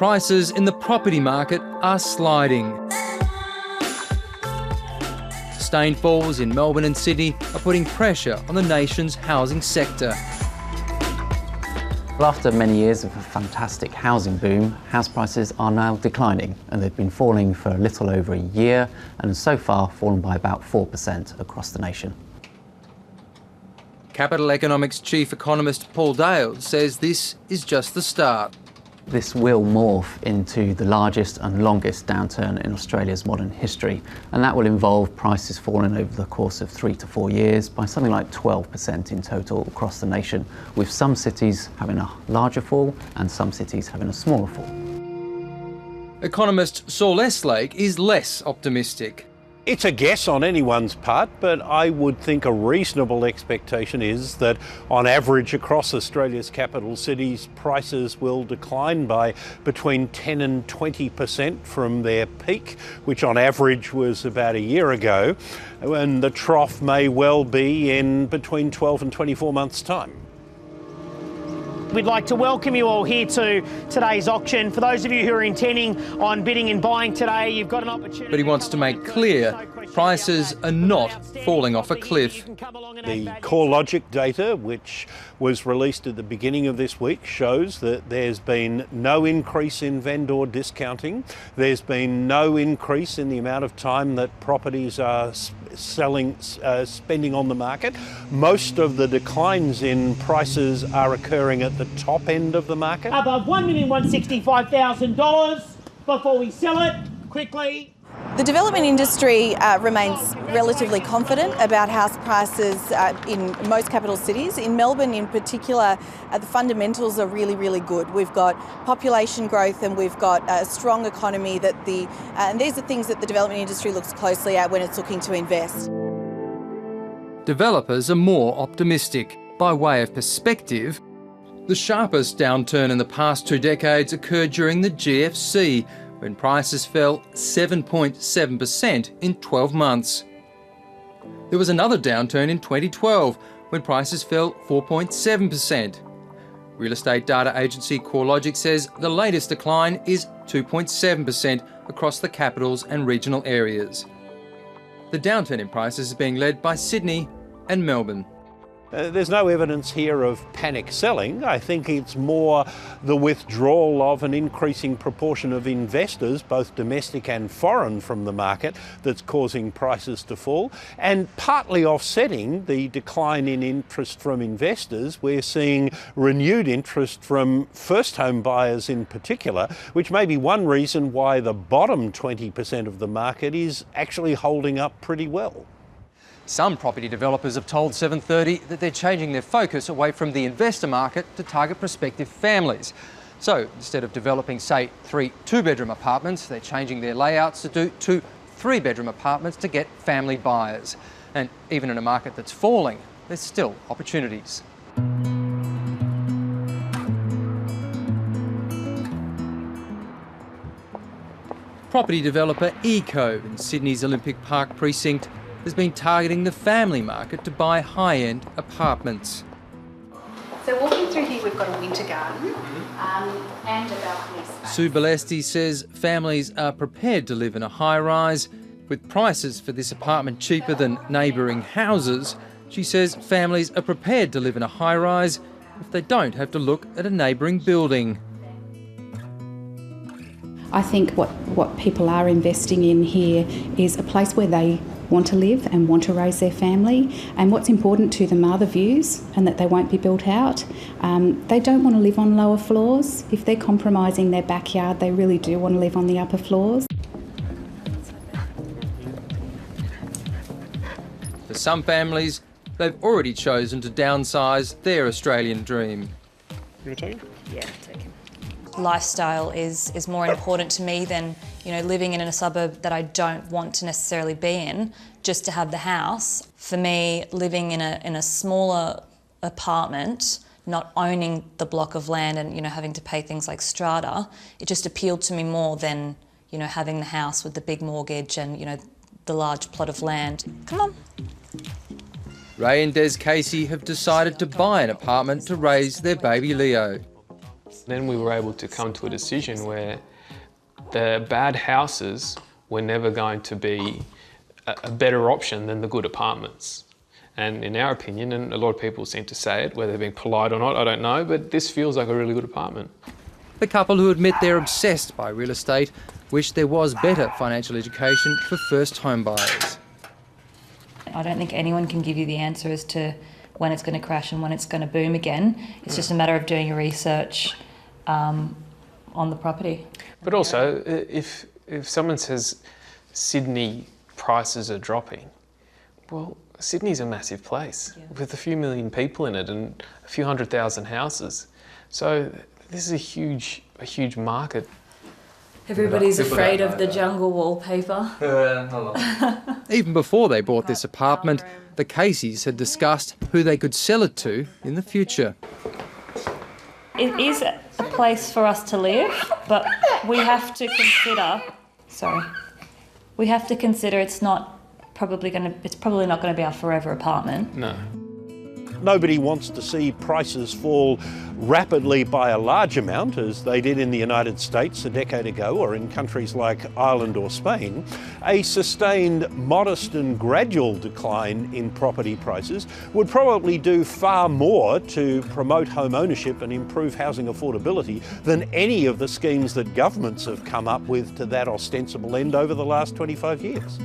prices in the property market are sliding. Sustained falls in Melbourne and Sydney are putting pressure on the nation's housing sector. Well, after many years of a fantastic housing boom, house prices are now declining, and they've been falling for a little over a year and so far fallen by about 4% across the nation. Capital Economics chief economist Paul Dale says this is just the start. This will morph into the largest and longest downturn in Australia's modern history, and that will involve prices falling over the course of 3 to 4 years by something like 12% in total across the nation, with some cities having a larger fall and some cities having a smaller fall. Economist Saul Estlake is less optimistic. It's a guess on anyone's part, but I would think a reasonable expectation is that on average across Australia's capital cities, prices will decline by between 10 and 20% from their peak, which on average was about a year ago, and the trough may well be in between 12 and 24 months' time. We'd like to welcome you all here to today's auction. For those of you who are intending on bidding and buying today, you've got an opportunity. But he wants to make clear prices are not falling off a cliff. The CoreLogic data, which was released at the beginning of this week, shows that there's been no increase in vendor discounting. There's been no increase in the amount of time that properties are spending on the market. Most of the declines in prices are occurring at the top end of the market. Above $1,165,000 before we sell it quickly. The development industry remains relatively confident about house prices in most capital cities. In Melbourne in particular, the fundamentals are really, really good. We've got population growth and we've got a strong economy and these are things that the development industry looks closely at when it's looking to invest. Developers are more optimistic. By way of perspective, the sharpest downturn in the past 2 decades occurred during the GFC, when prices fell 7.7% in 12 months. There was another downturn in 2012, when prices fell 4.7%. Real estate data agency CoreLogic says the latest decline is 2.7% across the capitals and regional areas. The downturn in prices is being led by Sydney and Melbourne. There's no evidence here of panic selling. I think it's more the withdrawal of an increasing proportion of investors, both domestic and foreign, from the market that's causing prices to fall. And partly offsetting the decline in interest from investors, we're seeing renewed interest from first home buyers in particular, which may be one reason why the bottom 20% of the market is actually holding up pretty well. Some property developers have told 730 that they're changing their focus away from the investor market to target prospective families. So instead of developing, say, 3 two-bedroom apartments, they're changing their layouts to do 2 three-bedroom apartments to get family buyers. And even in a market that's falling, there's still opportunities. Property developer Eco in Sydney's Olympic Park precinct has been targeting the family market to buy high-end apartments. So walking through here, we've got a winter garden and a balcony space. Sue Balesti says families are prepared to live in a high-rise. With prices for this apartment cheaper than neighbouring houses, she says families are prepared to live in a high-rise if they don't have to look at a neighbouring building. I think what people are investing in here is a place where they want to live and want to raise their family, and what's important to them are the views and that they won't be built out. They don't want to live on lower floors. If they're compromising their backyard, they really do want to live on the upper floors. For some families, they've already chosen to downsize their Australian dream. You take it? Yeah, take it. Lifestyle is more important to me than, living in a suburb that I don't want to necessarily be in just to have the house. For me, living in a smaller apartment, not owning the block of land and, having to pay things like strata, it just appealed to me more than, having the house with the big mortgage and, the large plot of land. Come on. Ray and Des Casey have decided to buy an apartment to raise their baby Leo. Then we were able to come to a decision where the bad houses were never going to be a better option than the good apartments. And in our opinion, and a lot of people seem to say it, whether they're being polite or not, I don't know, but this feels like a really good apartment. The couple who admit they're obsessed by real estate wish there was better financial education for first home buyers. I don't think anyone can give you the answer as to when it's going to crash and when it's going to boom again. It's just a matter of doing your research on the property. But also, if someone says Sydney prices are dropping, well, Sydney's a massive place with a few million people in it and a few 100,000 houses. So this is a huge market. Everybody's afraid of the jungle wallpaper. Even before they bought this apartment, the Caseys had discussed who they could sell it to in the future. It is a place for us to live, but we have to consider, it's probably not going to be our forever apartment. No. Nobody wants to see prices fall rapidly by a large amount, as they did in the United States a decade ago, or in countries like Ireland or Spain. A sustained, modest and gradual decline in property prices would probably do far more to promote home ownership and improve housing affordability than any of the schemes that governments have come up with to that ostensible end over the last 25 years.